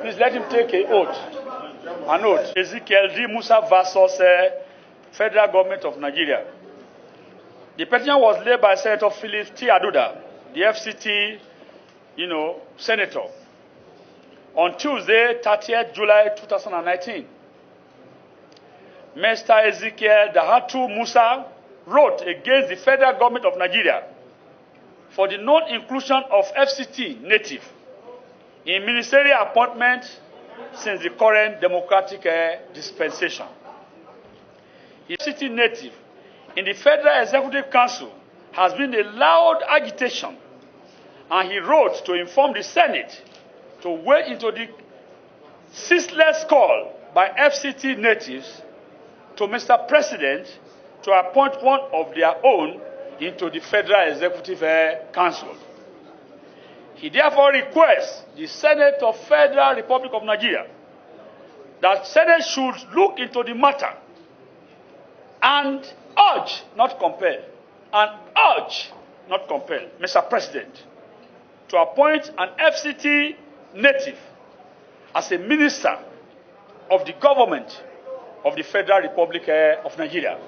Please let him take an oath. An oath. Ezekiel D. Musa versus Federal Government of Nigeria. The petition was laid by Senator Philip T. Aduda, the FCT, senator, on Tuesday, 30th July 2019. Mr. Ezekiel Dahatu Musa wrote against the Federal Government of Nigeria for the non-inclusion of FCT native in ministerial appointment since the current democratic dispensation. FCT native in the Federal Executive Council has been a loud agitation, and he wrote to inform the Senate to wade into the ceaseless call by FCT natives to Mr. President to appoint one of their own into the Federal Executive Council. He therefore requests the Senate of Federal Republic of Nigeria that Senate should look into the matter and urge, not compel, Mr. President, to appoint an FCT native as a minister of the government of the Federal Republic of Nigeria.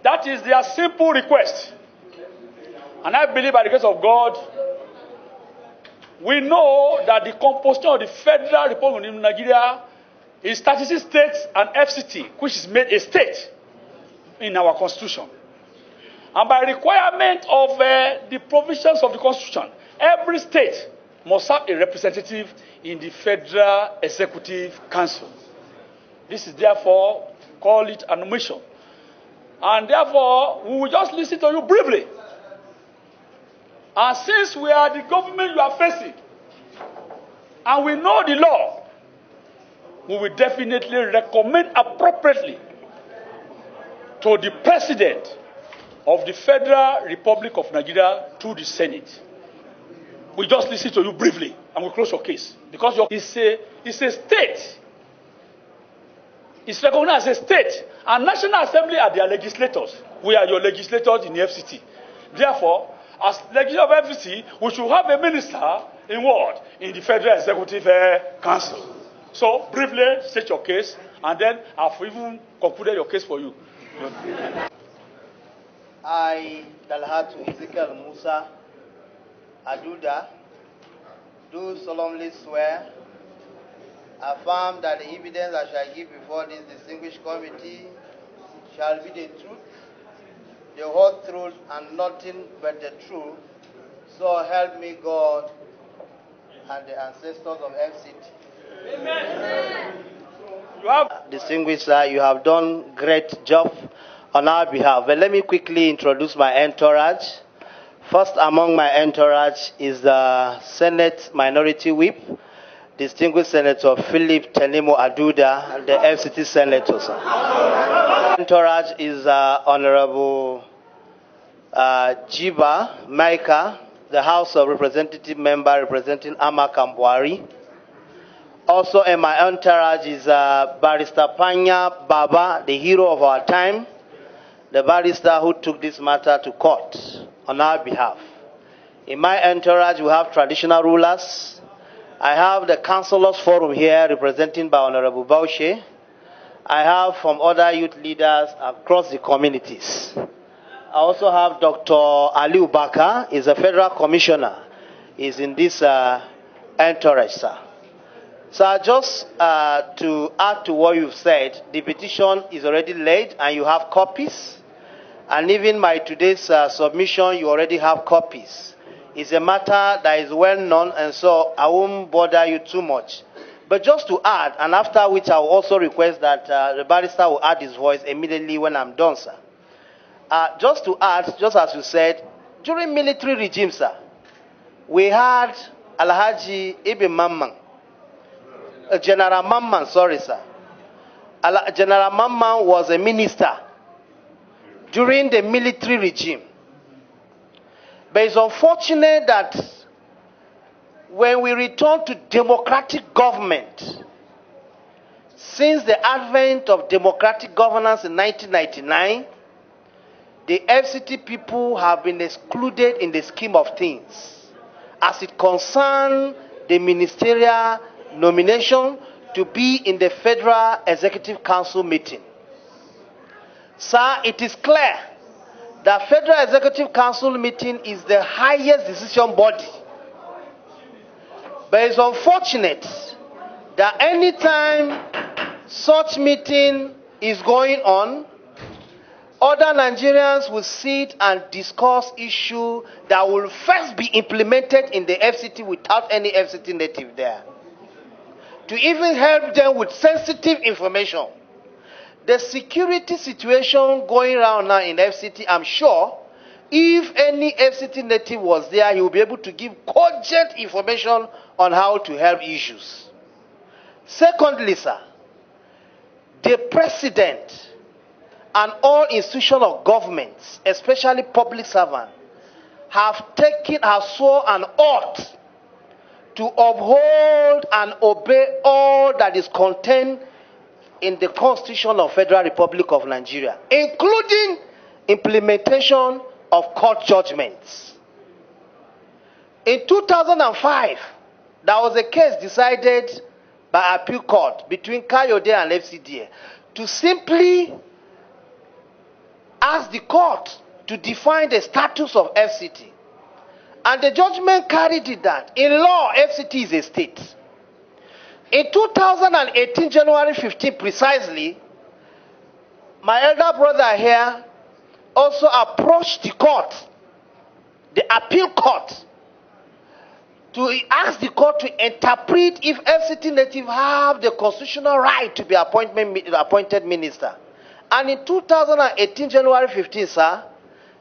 That is their simple request. And I believe by the grace of God, we know that the composition of the Federal Republic of Nigeria is 36 states and FCT, which is made a state in our Constitution. And by requirement of the provisions of the Constitution, every state must have a representative in the Federal Executive Council. This is therefore, call it an omission. And therefore, we will just listen to you briefly. And since we are the government you are facing, and we know the law, we will definitely recommend appropriately to the President of the Federal Republic of Nigeria to the Senate. We just listen to you briefly, and we close your case. Because it's a state. It's recognized as a state. And National Assembly are their legislators. We are your legislators in the FCT. Therefore, as legislator of FCT, we should have a minister in what? In the Federal Executive Council. So, briefly, state your case, and then I've even concluded your case for you. I, Dalhatu Ezekiel Musa Aduda, do solemnly swear, affirm that the evidence I shall give before this distinguished committee shall be the truth, the whole truth, and nothing but the truth. So help me God and the ancestors of FCT. Amen. You have distinguished sir, you have done great job on our behalf. But let me quickly introduce my entourage. First among my entourage is the Senate Minority Whip, distinguished Senator Philip Tenimo Aduda, the FCT Senator. Entourage is Honorable Jiba Maika, the House of Representative member representing Amakambwari. Also in my entourage is Barrister Panya Baba, the hero of our time, the barrister who took this matter to court on our behalf. In my entourage, we have traditional rulers. I have the Councillors Forum here, represented by Honorable Baushe. I have from other youth leaders across the communities. I also have Dr. Aliu Baka, is a federal commissioner, is in this entourage, sir. So just to add to what you've said, the petition is already laid and you have copies. And even my today's submission, you already have copies. It's a matter that is well known, and so I won't bother you too much. But just to add, and after which I will also request that the barrister will add his voice immediately when I'm done, sir. Just to add, just as you said, during military regime, sir, we had Alhaji Ibn Mamman, General Mamman, sorry, sir. General Mamman was a minister during the military regime. But it's unfortunate that when we return to democratic government, since the advent of democratic governance in 1999, the FCT people have been excluded in the scheme of things as it concerns the ministerial nomination to be in the Federal Executive Council meeting. Sir, it is clear that Federal Executive Council meeting is the highest decision body. But it's unfortunate that anytime such meeting is going on, other Nigerians will sit and discuss issues that will first be implemented in the FCT without any FCT native there, to even help them with sensitive information. The security situation going around now in FCT, I'm sure, if any FCT native was there, he will be able to give cogent information on how to help issues. Secondly, sir, the president and all institutions of government, especially public servants, have sworn an oath to uphold and obey all that is contained in the Constitution of Federal Republic of Nigeria, including implementation of court judgments. In 2005, there was a case decided by appeal court between Kayode and FCDA to simply ask the court to define the status of FCT. And the judgment carried it that, in law, FCT is a state. In 2018, January 15 precisely, my elder brother here also approached the court, the appeal court, to ask the court to interpret if FCT native have the constitutional right to be appointed minister. And in 2018, January 15, sir,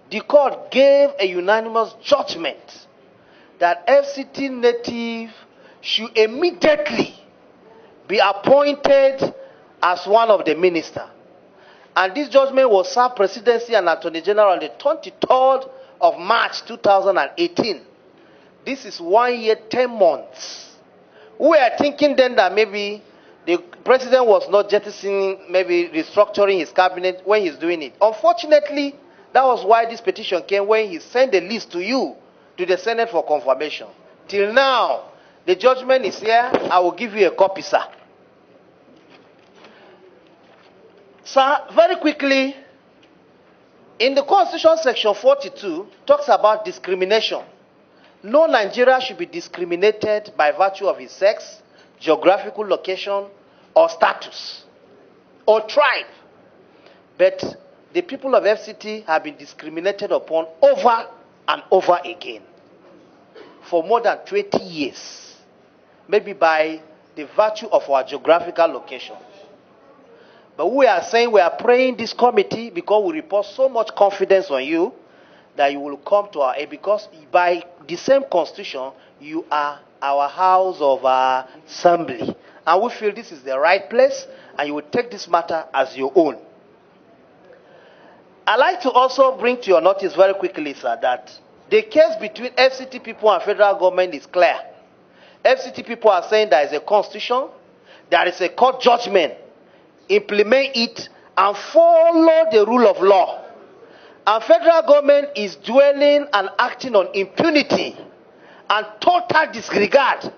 the court gave a unanimous judgment that FCT native should immediately be appointed as one of the ministers. And this judgment was served presidency and attorney general on the 23rd of March 2018. This is 1 year, 10 months. We were thinking then that maybe the president was not jettisoning, maybe restructuring his cabinet when he's doing it. Unfortunately, that was why this petition came when he sent the list to you, to the Senate for confirmation. Till now, the judgment is here. I will give you a copy, sir. Sir, very quickly, in the Constitution section 42, talks about discrimination. No Nigerian should be discriminated by virtue of his sex, geographical location, or status, or tribe. But the people of FCT have been discriminated upon over and over again for more than 20 years, maybe by the virtue of our geographical location. But we are saying, we are praying this committee because we report so much confidence on you that you will come to our aid, because by the same constitution, you are our house of assembly. And we feel this is the right place, and you will take this matter as your own. I'd like to also bring to your notice very quickly, sir, that the case between FCT people and federal government is clear. FCT people are saying there is a constitution, there is a court judgment, implement it, and follow the rule of law. And federal government is dwelling and acting on impunity and total disregard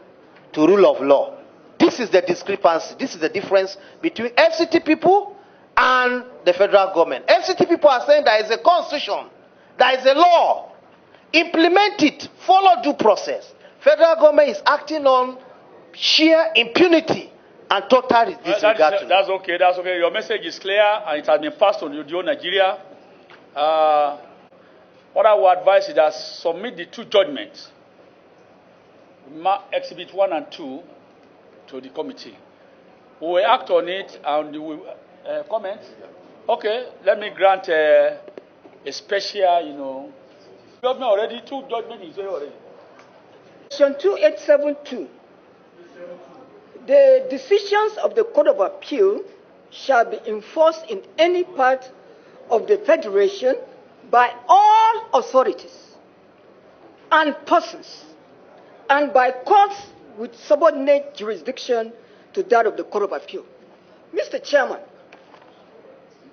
to rule of law. This is the discrepancy. This is the difference between FCT people and the federal government. FCT people are saying there is a constitution, there is a law, implement it, follow due process. Federal government is acting on sheer impunity and total disregard. That's okay. That's okay. Your message is clear, and it has been passed on to Nigeria. What I would advise is that submit the two judgments, Exhibit 1 and 2, to the committee. We will act on it and we will comment. Okay, let me grant a special, judgment already. Two judgments is there already. Section 2872. The decisions of the Court of Appeal shall be enforced in any part of the Federation by all authorities and persons, and by courts with subordinate jurisdiction to that of the Court of Appeal. Mr. Chairman,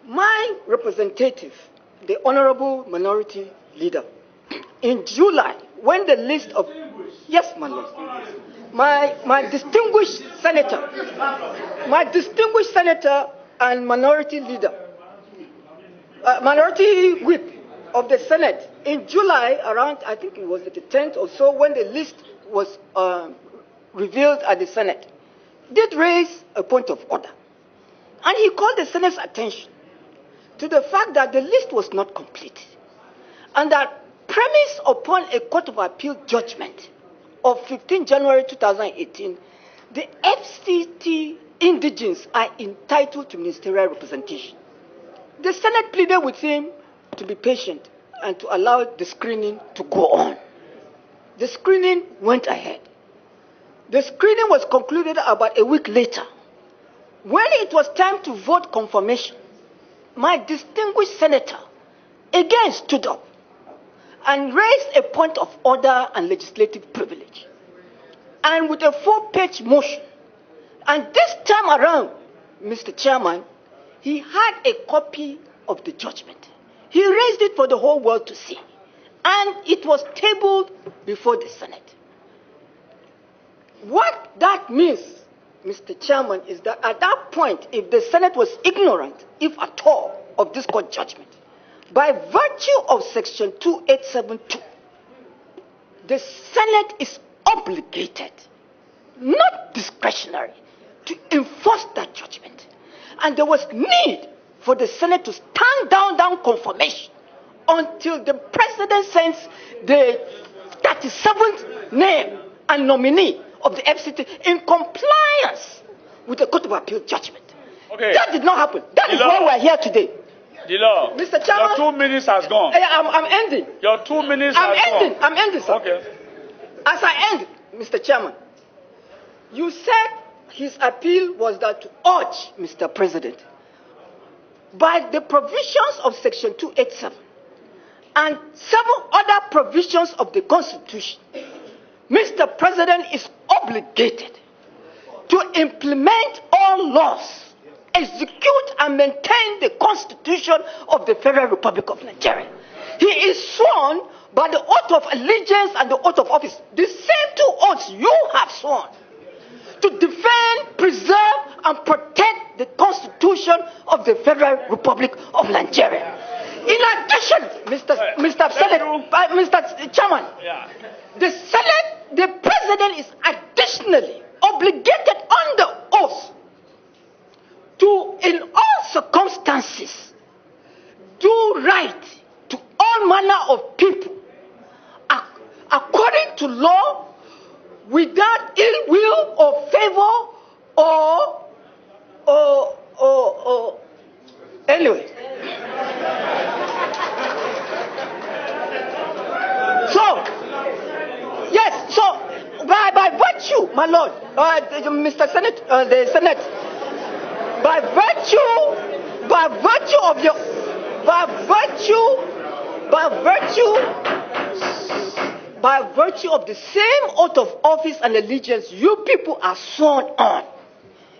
my representative, the Honorable Minority Leader, in July, when the list of... Yes, my Lord. my distinguished senator and minority leader, minority whip of the Senate in July, around, I think it was the 10th or so, when the list was revealed at the Senate, did raise a point of order. And he called the Senate's attention to the fact that the list was not complete, and that premised upon a Court of Appeal judgment of 15 January 2018, the FCT indigents are entitled to ministerial representation. The Senate pleaded with him to be patient and to allow the screening to go on. The screening went ahead. The screening was concluded about a week later. When it was time to vote confirmation, my distinguished senator again stood up and raised a point of order and legislative privilege, and with a 4-page motion. And this time around, Mr. Chairman, he had a copy of the judgment. He raised it for the whole world to see, and it was tabled before the Senate. What that means, Mr. Chairman, is that at that point, if the Senate was ignorant, if at all, of this court judgment, by virtue of Section 2872, the Senate is obligated, not discretionary, to enforce that judgment. And there was need for the Senate to stand down confirmation until the President sends the 37th name and nominee of the FCT in compliance with the Court of Appeal judgment. Okay. That did not happen. That is why we are here today. The law. Mr. Chairman, your 2 minutes has gone. I'm ending. Your 2 minutes has gone. I'm ending, sir. Okay. As I end, Mr. Chairman, you said his appeal was that to urge Mr. President, by the provisions of Section 287 and 7 other provisions of the Constitution, Mr. President is obligated to implement all laws, execute and maintain the Constitution of the Federal Republic of Nigeria. He is sworn by the oath of allegiance and the oath of office, the same 2 oaths you have sworn, to defend, preserve, and protect the Constitution of the Federal Republic of Nigeria. In addition, Mr. Chairman, the President is additionally obligated under oath to, in all circumstances, do right to all manner of people according to law, without ill will or favor or anyway. So, yes, so by virtue, my lord, Mr. Senate, the Senate, by virtue of the same oath of office and allegiance you people are sworn on,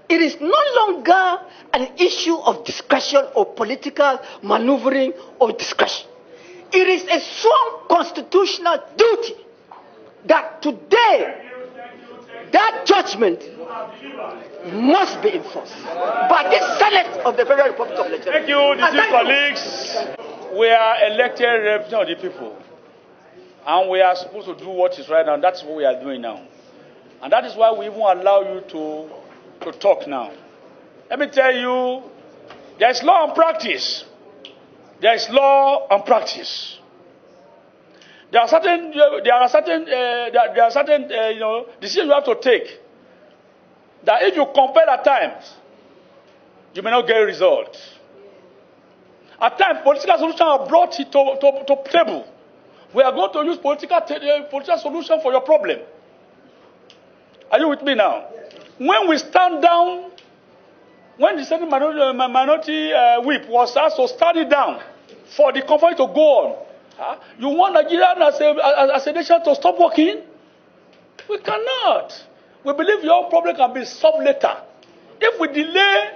it is no longer an issue of discretion or political maneuvering or discretion. It is a sworn constitutional duty that today that judgment must be enforced by the Senate of the Federal Republic of Nigeria. Thank you, distinguished colleagues. We are elected representatives of the people, and we are supposed to do what is right now. That's what we are doing now, and that is why we even allow you to talk now. Let me tell you, there is law and practice. There is law and practice. There are certain decisions you have to take. That if you compel at times, you may not get a result. At times, political solutions are brought to table. We are going to use political solution for your problem. Are you with me now? When we stand down, when the Senate minority whip was asked to stand it down for the conference to go on, you want Nigeria as a nation to stop working? We cannot. We believe your problem can be solved later. If we delay,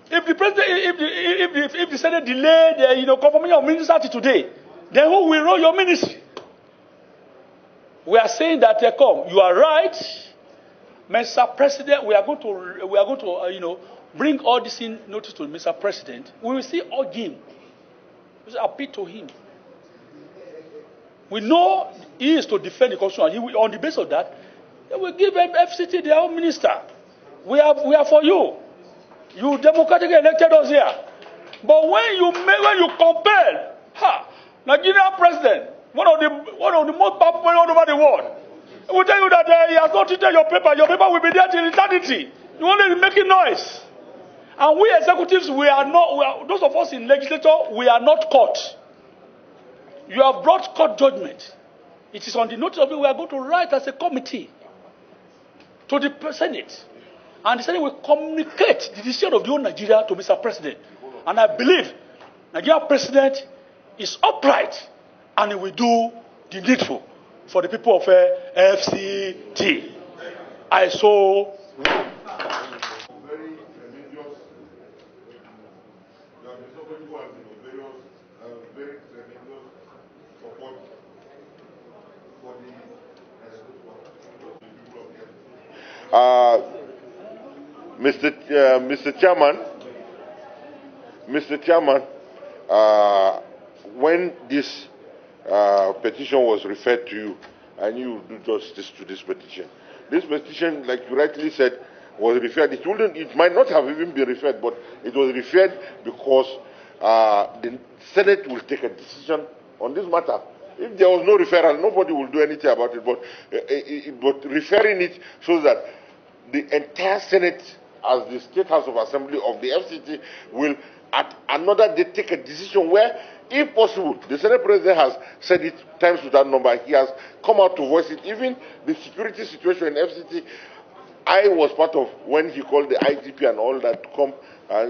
if the president, if the Senate delay the confirmation of ministry today, then who will run your ministry? We are saying that come, you are right, Mr. President. We are going to bring all this in notice to Mr. President. We will still urge him. We will appeal to him. We know he is to defend the constitution. On the basis of that, they will give FCT their own minister. We are for you. You democratically elected us here. But when you compel, Nigerian president, one of the most powerful all over the world, he will tell you that he has not treated your paper. Your paper will be there till eternity. You only be making noise. And we executives, those of us in legislature, we are not court. You have brought court judgment. It is on the notice of it we are going to write as a committee to the Senate. And the Senate will communicate the decision of the whole Nigeria to Mr. President. And I believe Nigerian president is upright and he will do the needful for the people of FCT. I so. Mr. Chairman, when this petition was referred to you, and you do justice to this petition. This petition, like you rightly said, was referred. It might not have even been referred, but it was referred because the Senate will take a decision on this matter. If there was no referral, nobody will do anything about it. But referring it shows that the entire Senate, as the State House of Assembly of the FCT, will at another day take a decision where, if possible, the Senate President has said it times without number. He has come out to voice it. Even the security situation in FCT, I was part of when he called the IGP and all that to come,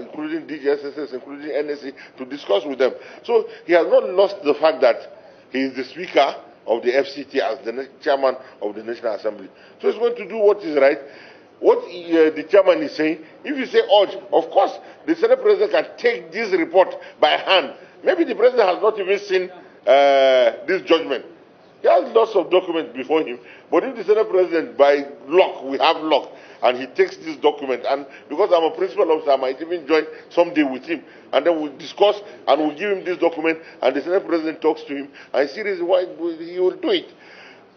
including DGSSS, including NSC, to discuss with them. So he has not lost the fact that he is the Speaker of the FCT as the Chairman of the National Assembly. So he's going to do what is right. What the chairman is saying, if you say urge, of course, the Senate President can take this report by hand. Maybe the President has not even seen this judgment. He has lots of documents before him. But if the Senate President, by luck, we have luck, and he takes this document, and because I'm a principal officer, I might even join someday with him, and then we'll discuss, and we'll give him this document, and the Senate President talks to him, and see reason why he will do it.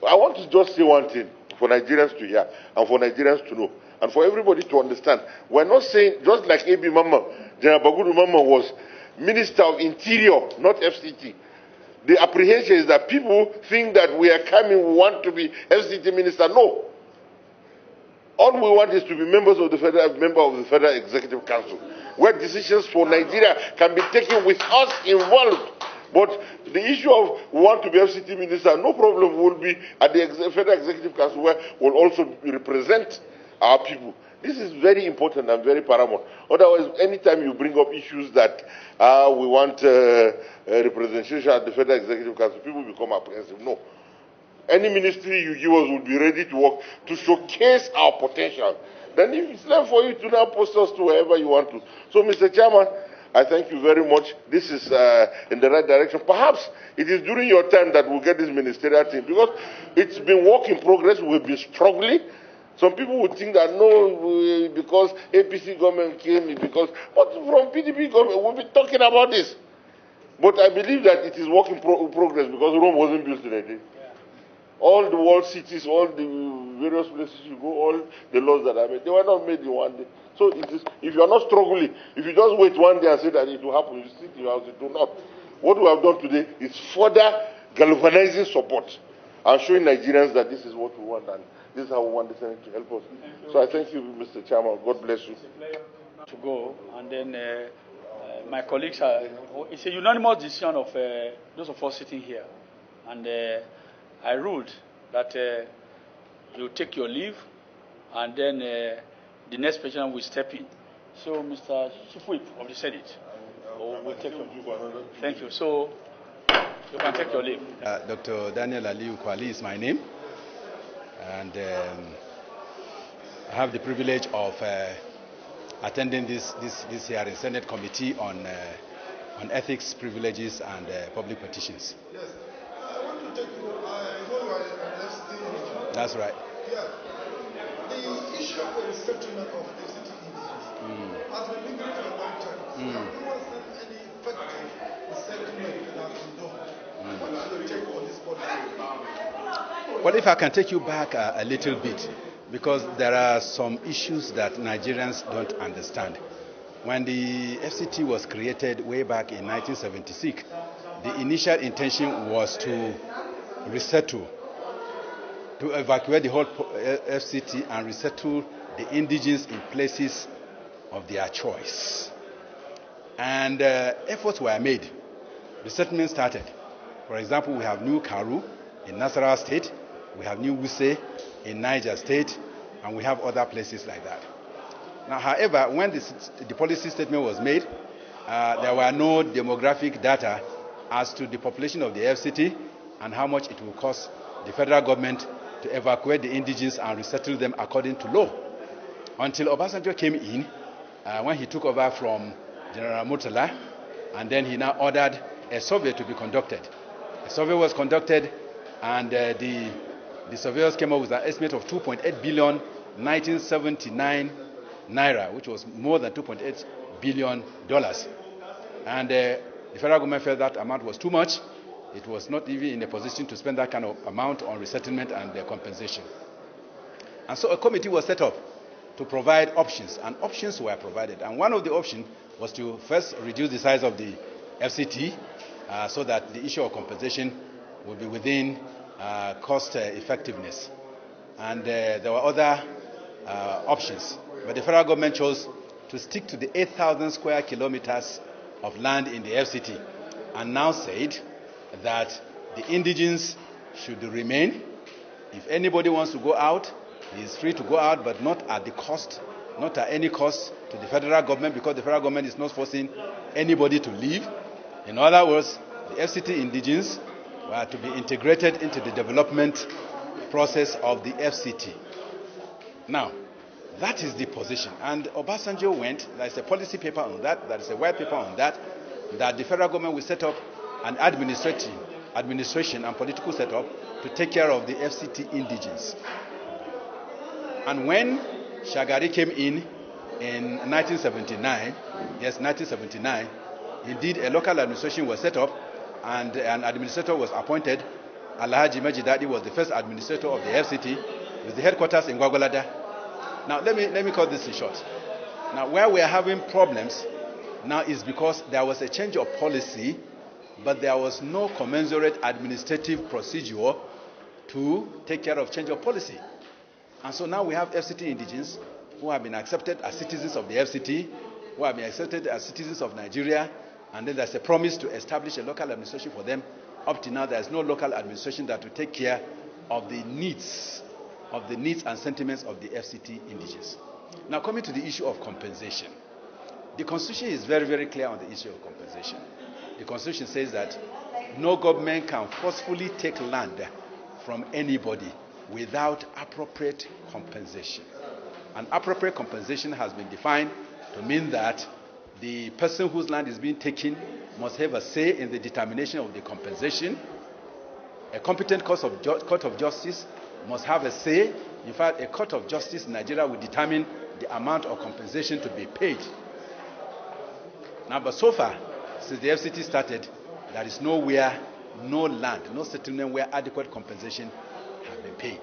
I want to just say one thing for Nigerians to hear, and for Nigerians to know, and for everybody to understand. We're not saying, just like A.B. Mama, General Bagudu Mama was Minister of Interior, not FCT. The apprehension is that people think that we are coming, we want to be FCT minister. No. All we want is to be member of the Federal Executive Council, where decisions for Nigeria can be taken with us involved. But the issue of we want to be FCT minister, no problem, will be at the Federal Executive Council, where we'll also represent our people. This is very important and very paramount. Otherwise, anytime you bring up issues that we want representation at the Federal Executive Council, people become apprehensive. No. Any ministry you give us will be ready to work to showcase our potential. Then it's left for you to now post us to wherever you want to. So, Mr. Chairman, I thank you very much. This is in the right direction. Perhaps it is during your time that we'll get this ministerial thing, because it's been work in progress. We've been struggling. Some people would think that no, because APC government came, but from PDP government, we'll be talking about this. But I believe that it is work in progress, because Rome wasn't built in a day. All the world cities, all the various places you go, all the laws that are made, they were not made in one day. So it is, if you are not struggling, if you just wait one day and say that it will happen, you sit in your house, it will not. What we have done today is further galvanizing support and showing Nigerians that this is what we want, and this is how we want the Senate to help us. So I thank you, Mr. Chairman. God bless you. To go, and then my colleagues it's a unanimous decision of those of us sitting here, and I ruled that you take your leave, and then the next president will step in. So, Mr. Chief Whip of the Senate will take your leave. Thank you. So, you can take your leave. Dr. Daniel Aliyu Kwali is my name, and I have the privilege of attending this hearing, Senate Committee on Ethics, Privileges, and Public Petitions. Yes. I want to take you, I know you are an FCT That's right. Yeah. The issue of the resettlement of FCT individuals has been lingering for a long time. Have you seen any effective resettlement that has been done? What is your take on this policy? Well, if I can take you back a little bit, because there are some issues that Nigerians don't understand. When the FCT was created way back in 1976, the initial intention was to resettle, to evacuate the whole FCT and resettle the indigenes in places of their choice. And efforts were made. Resettlement started. For example, we have New Karu in Nasarawa State, we have New Wuse in Niger State, and we have other places like that. Now, however, when the policy statement was made, there were no demographic data as to the population of the FCT and how much it will cost the federal government to evacuate the indigenes and resettle them according to law. Until Obasanjo came in, when he took over from General Murtala, and then he now ordered a survey to be conducted. A survey was conducted, and the surveyors came up with an estimate of 2.8 billion 1979 naira, which was more than $2.8 billion. And the federal government felt that amount was too much. It was not even in a position to spend that kind of amount on resettlement and compensation. And so a committee was set up to provide options, and options were provided. And one of the options was to first reduce the size of the FCT so that the issue of compensation would be within cost effectiveness. And there were other options. But the federal government chose to stick to the 8,000 square kilometers of land in the FCT and now said that the indigenes should remain. If anybody wants to go out, he is free to go out, but not at the cost, not at any cost to the federal government, because the federal government is not forcing anybody to leave. In other words, the FCT indigenes were to be integrated into the development process of the FCT. Now, that is the position. And Obasanjo went, there's a policy paper on that, there is a white paper on that, that the federal government will set up an administration and political setup to take care of the FCT indigenes. And when Shagari came in 1979, indeed a local administration was set up and an administrator was appointed. Alhaji Majidadi was the first administrator of the FCT with the headquarters in Gwagwalada. Now, let me cut this in short. Now, where we are having problems now is because there was a change of policy, but there was no commensurate administrative procedure to take care of change of policy. And so now we have FCT indigenes who have been accepted as citizens of the FCT, who have been accepted as citizens of Nigeria, and then there's a promise to establish a local administration for them. Up to now, there's no local administration that will take care of the needs and sentiments of the FCT indigenes. Now, coming to the issue of compensation. The Constitution is very, very clear on the issue of compensation. The Constitution says that no government can forcefully take land from anybody without appropriate compensation. And appropriate compensation has been defined to mean that the person whose land is being taken must have a say in the determination of the compensation. A competent court of justice must have a say. In fact, a court of justice in Nigeria will determine the amount of compensation to be paid. Now, but so far, since the FCT started, there is nowhere, no land, no settlement where adequate compensation has been paid.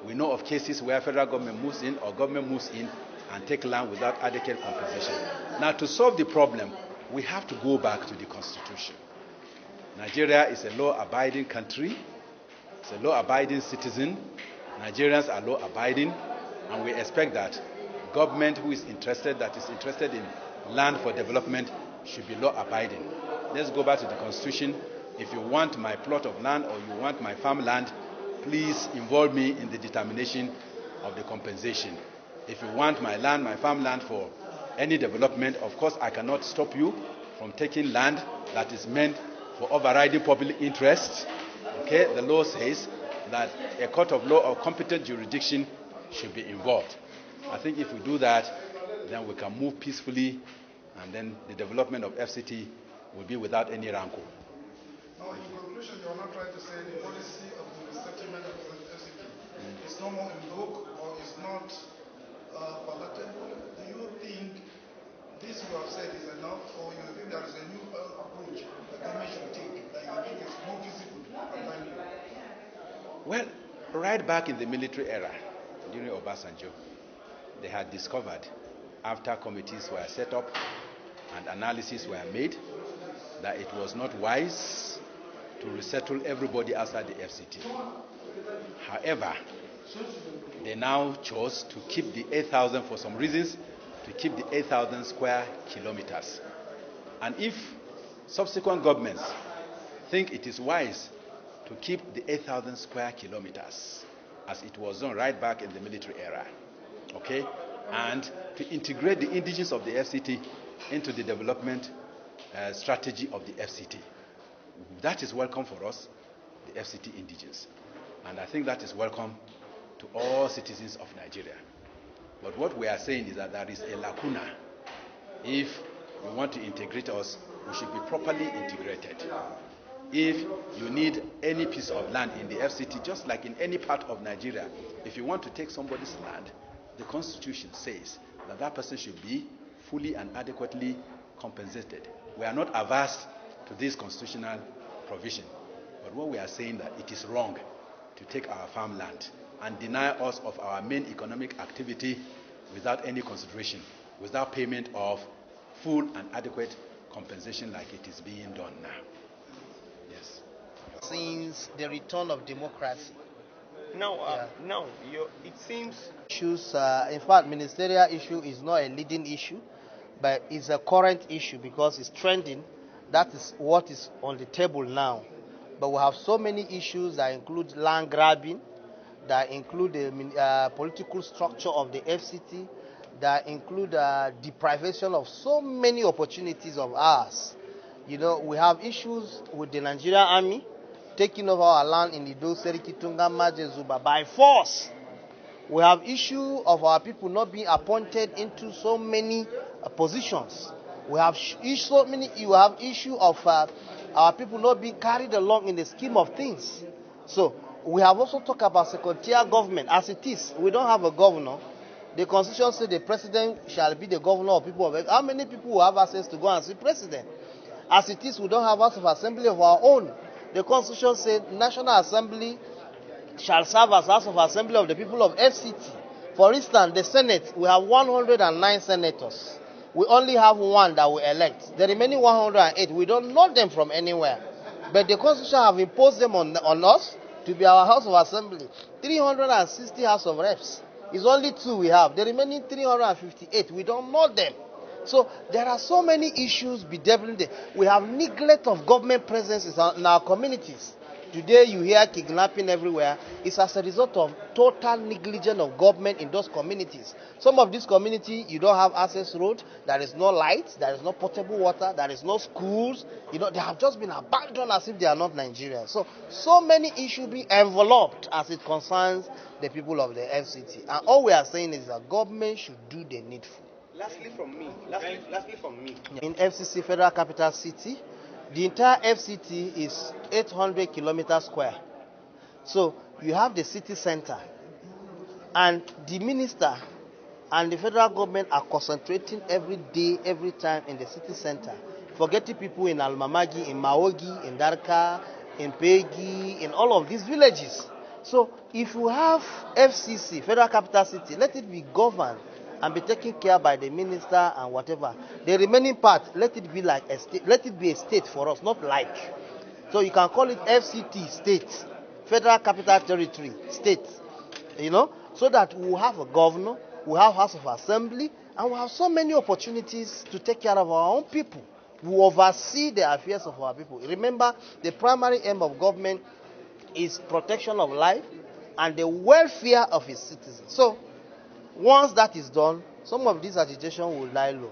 We know of cases where federal government moves in or government moves in and take land without adequate compensation. Now, to solve the problem, we have to go back to the Constitution. Nigeria is a law-abiding country. It's a law-abiding citizen. Nigerians are law-abiding, and we expect that government who is interested, in land for development, should be law-abiding. Let's go back to the Constitution. If you want my plot of land or you want my farmland, please involve me in the determination of the compensation. If you want my land, my farmland for any development, of course I cannot stop you from taking land that is meant for overriding public interests. Okay, the law says that a court of law or competent jurisdiction should be involved. I think if we do that, then we can move peacefully, and then the development of FCT will be without any rancor. Now, in conclusion, you are not trying to say the policy of the resettlement of the FCT is no more in vogue or is not palatable, do you think this you have said is enough, or you think there is a new approach the government should take that you think is more visible and timely? Well, right back in the military era, during Obasanjo, they had discovered, after committees were set up and analyses were made, that it was not wise to resettle everybody outside the FCT. However, they now chose to keep the 8,000 for some reasons, to keep the 8,000 square kilometers. And if subsequent governments think it is wise to keep the 8,000 square kilometers, as it was done right back in the military era, okay, and to integrate the indigenes of the FCT into the development strategy of the FCT, that is welcome for us, the FCT indigenes. And I think that is welcome to all citizens of Nigeria. But what we are saying is that there is a lacuna. If we want to integrate us, we should be properly integrated. If you need any piece of land in the FCT, just like in any part of Nigeria, if you want to take somebody's land, the Constitution says that that person should be fully and adequately compensated. We are not averse to this constitutional provision, but what we are saying that it is wrong to take our farmland and deny us of our main economic activity without any consideration, without payment of full and adequate compensation like it is being done now. Yes. Since the return of democracy. Now, it seems Issues, in fact, ministerial issue is not a leading issue, but it's a current issue because it's trending. That is what is on the table now. But we have so many issues that include land grabbing, that include the political structure of the FCT, that include deprivation of so many opportunities of ours. You know, we have issues with the Nigerian army taking over our land in Ido, Seriki, Tungama, Jezuba by force. We have issue of our people not being appointed into so many positions. We have you have issue of our people not being carried along in the scheme of things. So we have also talked about second-tier government. As it is, we don't have a governor. The Constitution says the president shall be the governor of people of it. How many people will have access to go and see president? As it is, we don't have House of Assembly of our own. The Constitution says National Assembly shall serve as House of Assembly of the people of FCT. For instance, the Senate, we have 109 senators. We only have one that we elect. The remaining 108, we don't know them from anywhere. But the Constitution have imposed them on us to be our House of Assembly. 360 House of Reps. It's only 2 we have. The remaining 358, we don't know them. So there are so many issues bedeviling there. We have neglect of government presence in our communities. Today you hear kidnapping everywhere. It's as a result of total negligence of government in those communities. Some of these communities, you don't have access road, there is no light, there is no potable water, there is no schools. You know, they have just been abandoned as if they are not Nigerians. So many issues being enveloped as it concerns the people of the FCT. And all we are saying is that government should do the needful. lastly from me. In FCC, Federal Capital City, the entire FCT is 800 kilometers square. So you have the city center, and the minister and the federal government are concentrating every day, every time in the city center, forgetting people in Almamagi, in Maogi, in Darka, in Pegi, in all of these villages. So if you have FCC, Federal Capital City, let it be governed and be taken care by the minister and whatever. The remaining part, let it be like a state, let it be a state for us, not like. So you can call it FCT, state, Federal Capital Territory, state, you know, so that we will have a governor, we have House of Assembly, and we have so many opportunities to take care of our own people. We oversee the affairs of our people. Remember, the primary aim of government is protection of life and the welfare of its citizens. So once that is done, some of this agitation will lie low.